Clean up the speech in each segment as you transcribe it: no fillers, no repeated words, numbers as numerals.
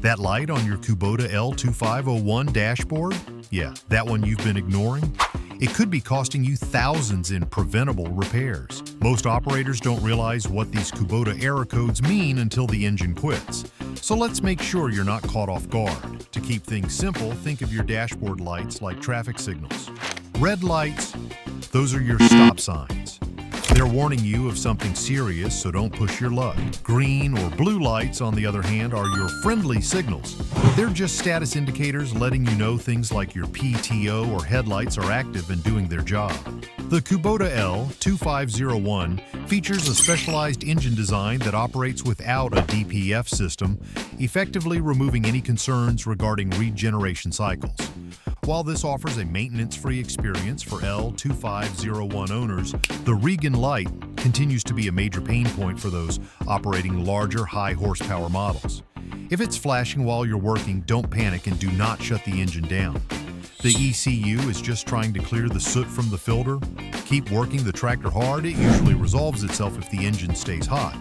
That light on your Kubota L2501 dashboard? Yeah, that one you've been ignoring? It could be costing you thousands in preventable repairs. Most operators don't realize what these Kubota error codes mean until the engine quits. So let's make sure you're not caught off guard. To keep things simple, think of your dashboard lights like traffic signals. Red lights, those are your stop signs. They're warning you of something serious, so don't push your luck. Green or blue lights, on the other hand, are your friendly signals. They're just status indicators letting you know things like your PTO or headlights are active and doing their job. The Kubota L2501 features a specialized engine design that operates without a DPF system, effectively removing any concerns regarding regeneration cycles. While this offers a maintenance-free experience for L2501 owners, the Regen light continues to be a major pain point for those operating larger, high-horsepower models. If it's flashing while you're working, don't panic and do not shut the engine down. The ECU is just trying to clear the soot from the filter. Keep working the tractor hard, it usually resolves itself if the engine stays hot.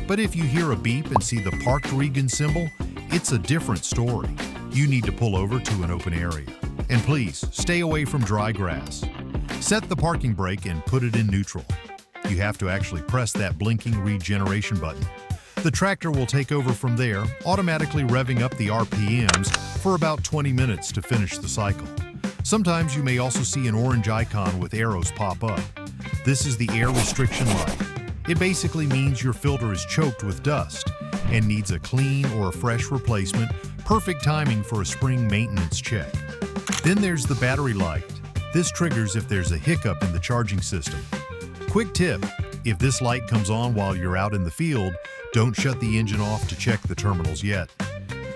But if you hear a beep and see the parked Regen symbol, it's a different story. You need to pull over to an open area. And please, stay away from dry grass. Set the parking brake and put it in neutral. You have to actually press that blinking regeneration button. The tractor will take over from there, automatically revving up the RPMs for about 20 minutes to finish the cycle. Sometimes you may also see an orange icon with arrows pop up. This is the air restriction light. It basically means your filter is choked with dust and needs a clean or a fresh replacement, perfect timing for a spring maintenance check. Then there's the battery light. This triggers if there's a hiccup in the charging system. Quick tip, if this light comes on while you're out in the field, don't shut the engine off to check the terminals yet.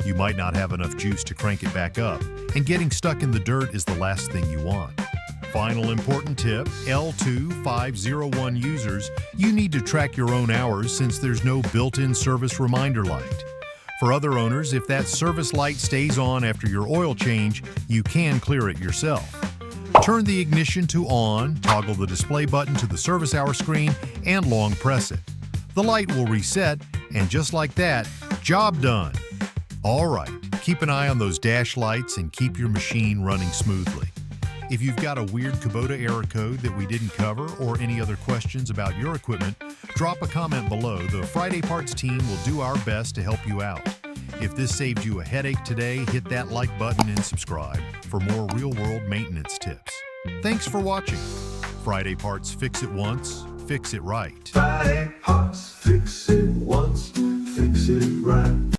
You might not have enough juice to crank it back up, and getting stuck in the dirt is the last thing you want. Final important tip, L2501 users, you need to track your own hours since there's no built-in service reminder light. For other owners, if that service light stays on after your oil change, you can clear it yourself. Turn the ignition to on, toggle the display button to the service hour screen, and long press it. The light will reset, and just like that, job done. All right, keep an eye on those dash lights and keep your machine running smoothly. If you've got a weird Kubota error code that we didn't cover or any other questions about your equipment, drop a comment below. The Friday Parts team will do our best to help you out. If this saved you a headache today, hit that like button and subscribe for more real-world maintenance tips. Thanks for watching. Friday Parts, fix it once, fix it right. Friday Parts, fix it once, fix it right.